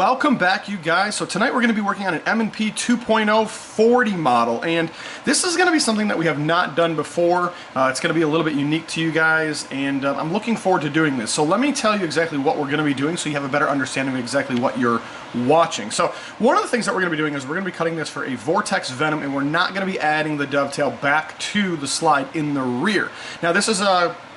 welcome back you guys. So tonight we're going to be working on an M&P 2.0 40 model, and this is going to be something that we have not done before. It's going to be a little bit unique to you guys, and I'm looking forward to doing this. So let me tell you exactly what we're going to be doing so you have a better understanding of exactly what you're watching. So one of the things that we're going to be doing is we're going to be cutting this for a Vortex Venom, and we're not going to be adding the dovetail back to the slide in the rear. Now this is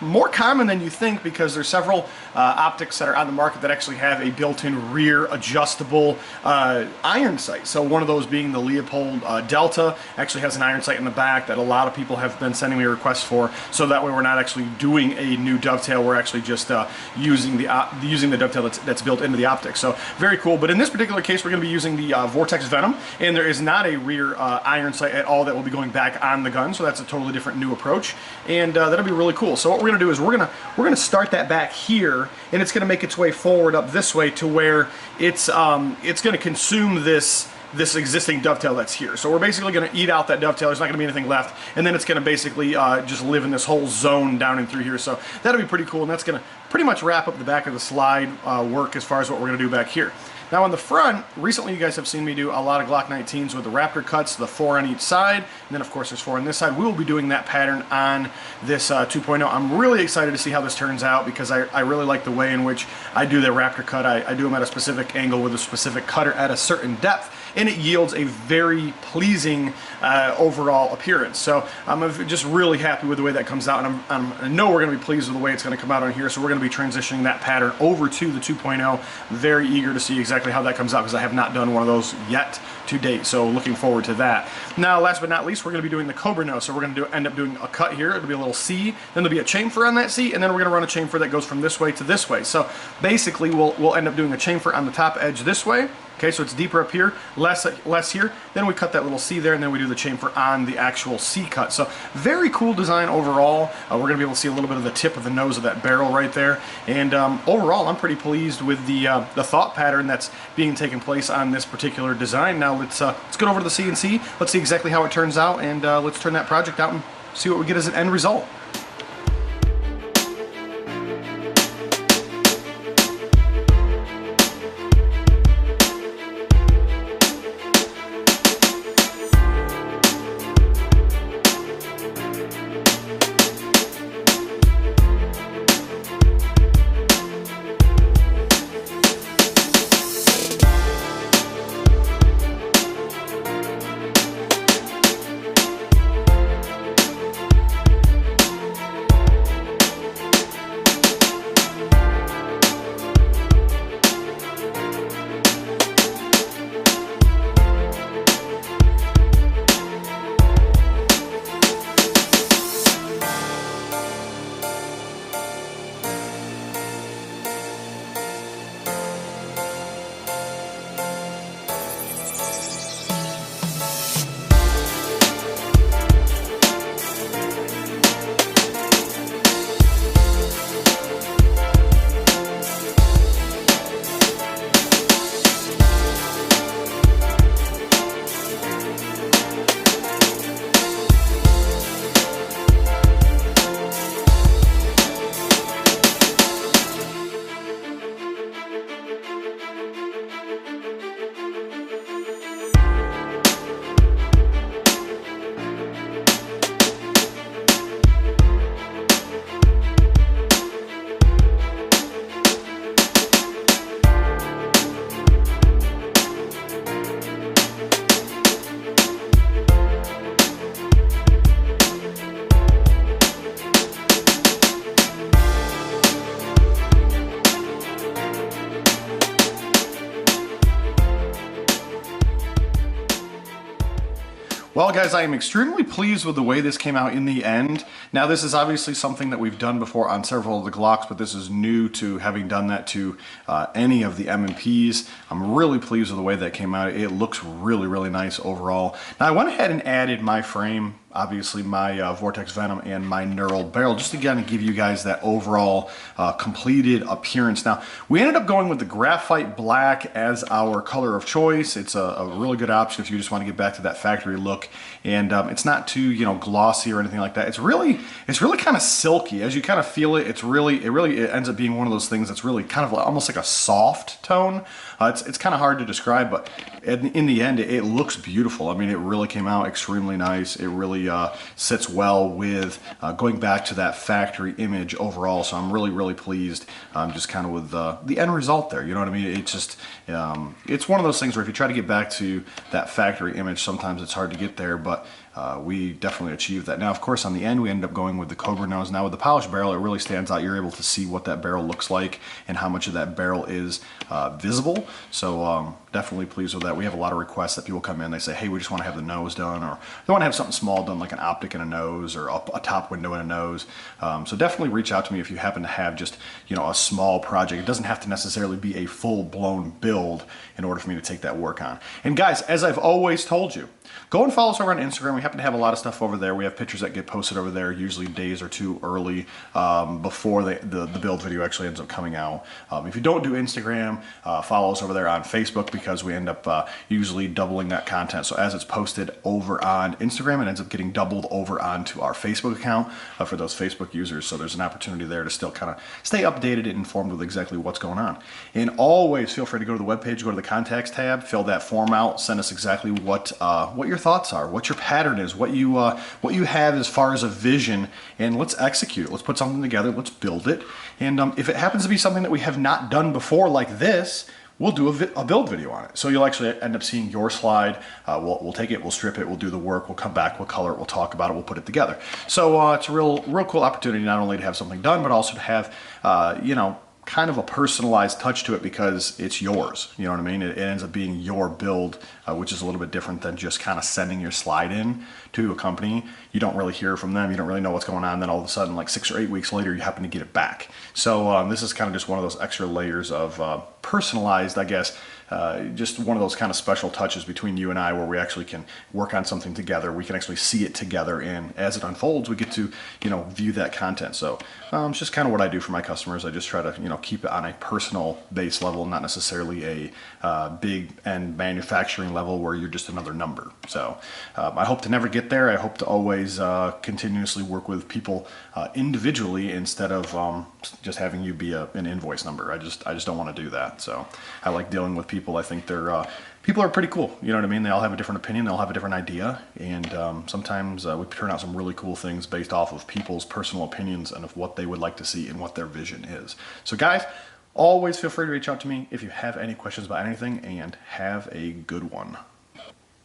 more common than you think because there's several optics that are on the market that actually have a built-in rear adjustable iron sight. So one of those being the Leopold Delta actually has an iron sight in the back that a lot of people have been sending me requests for, so that way we're not actually doing a new dovetail, we're actually just using the dovetail that's built into the optic. So very cool. But in this particular case we're going to be using the Vortex Venom, and there is not a rear iron sight at all that will be going back on the gun, so that's a totally different new approach, and that'll be really cool. So what we're going to do is we're going to start that back here, and it's going to make its way forward up this way to where it's going to consume this existing dovetail that's here. So we're basically going to eat out that dovetail. There's not going to be anything left, and then it's going to basically just live in this whole zone down and through here. So that'll be pretty cool, and that's going to pretty much wrap up the back of the slide work as far as what we're going to do back here. Now on the front, recently you guys have seen me do a lot of Glock 19s with the Raptor cuts, the 4 on each side, and then of course there's 4 on this side. We will be doing that pattern on this 2.0. I'm really excited to see how this turns out because I really like the way in which I do the Raptor cut. I do them at a specific angle with a specific cutter at a certain depth, and it yields a very pleasing overall appearance. So I'm just really happy with the way that comes out, and I know we're going to be pleased with the way it's going to come out on here, so we're going to be transitioning that pattern over to the 2.0. Very eager to see exactly how that comes out because I have not done one of those yet to date, so looking forward to that. Now last but not least, we're going to be doing the Cobra nose, so we're going to end up doing a cut here. It'll be a little C, then there'll be a chamfer on that C, and then we're going to run a chamfer that goes from this way to this way. So basically we'll end up doing a chamfer on the top edge this way. Okay, so it's deeper up here, less here. Then we cut that little C there, and then we do the chamfer on the actual C cut. So very cool design overall. We're going to be able to see a little bit of the tip of the nose of that barrel right there. And overall, I'm pretty pleased with the thought pattern that's being taken place on this particular design. Now let's get over to the CNC. Let's see exactly how it turns out, and let's turn that project out and see what we get as an end result. Well guys, I am extremely pleased with the way this came out in the end. Now this is obviously something that we've done before on several of the Glocks, but this is new to having done that to any of the M&Ps. I'm really pleased with the way that came out. It looks really, really nice overall. Now I went ahead and added my frame obviously my Vortex Venom and my knurled barrel, just to kind of give you guys that overall completed appearance. Now, we ended up going with the graphite black as our color of choice. It's a really good option if you just want to get back to that factory look, and it's not too, you know, glossy or anything like that. It's really kind of silky. As you kind of feel it, it ends up being one of those things that's really kind of almost like a soft tone. It's kind of hard to describe, but in the end, it looks beautiful. I mean, it really came out extremely nice. It really sits well with going back to that factory image overall. So I'm really pleased just kind of with the end result there. You know what I mean? It's just, it's one of those things where if you try to get back to that factory image, sometimes it's hard to get there, but we definitely achieved that. Now, of course, on the end, we ended up going with the Cobra nose. Now, with the polished barrel, it really stands out. You're able to see what that barrel looks like and how much of that barrel is visible. So definitely pleased with that. We have a lot of requests that people come in. They say, hey, we just want to have the nose done, or they want to have something small done, like an optic and a nose, or a top window and a nose. So definitely reach out to me if you happen to have just, you know, a small project. It doesn't have to necessarily be a full-blown build in order for me to take that work on. And guys, as I've always told you, go and follow us over on Instagram. We happen to have a lot of stuff over there. We have pictures that get posted over there, usually days or two early before the build video actually ends up coming out. If you don't do Instagram, follow us over there on Facebook, because we end up usually doubling that content. So as it's posted over on Instagram, it ends up getting doubled over onto our Facebook account for those Facebook users. So there's an opportunity there to still kind of stay updated and informed with exactly what's going on. And always feel free to go to the webpage, go to the contacts tab, fill that form out, send us exactly what your thoughts are, what your pattern is, what you have as far as a vision, and let's execute it. Let's put something together, let's build it. And if it happens to be something that we have not done before like this, we'll do a build video on it. So you'll actually end up seeing your slide. We'll take it, we'll strip it, we'll do the work, we'll come back, we'll color it, we'll talk about it, we'll put it together. So it's a real cool opportunity not only to have something done, but also to have, you know, kind of a personalized touch to it, because it's yours. You know what I mean? It ends up being your build, which is a little bit different than just kind of sending your slide in to a company. You don't really hear from them. You don't really know what's going on. Then all of a sudden, like 6 or 8 weeks later, you happen to get it back. So this is kind of just one of those extra layers of personalized, I guess, just one of those kind of special touches between you and I, where we actually can work on something together. We can actually see it together, and as it unfolds, we get to, you know, view that content. So it's just kind of what I do for my customers. I just try to, you know, keep it on a personal base level, not necessarily a big end manufacturing level where you're just another number. So I hope to never get there. I hope to always continuously work with people individually, instead of just having you be an invoice number. I just don't want to do that. So I like dealing with people. I think they're people are pretty cool. You know what I mean? They all have a different opinion. They all have a different idea. And sometimes we turn out some really cool things based off of people's personal opinions and of what they would like to see and what their vision is. So guys, always feel free to reach out to me if you have any questions about anything, and have a good one.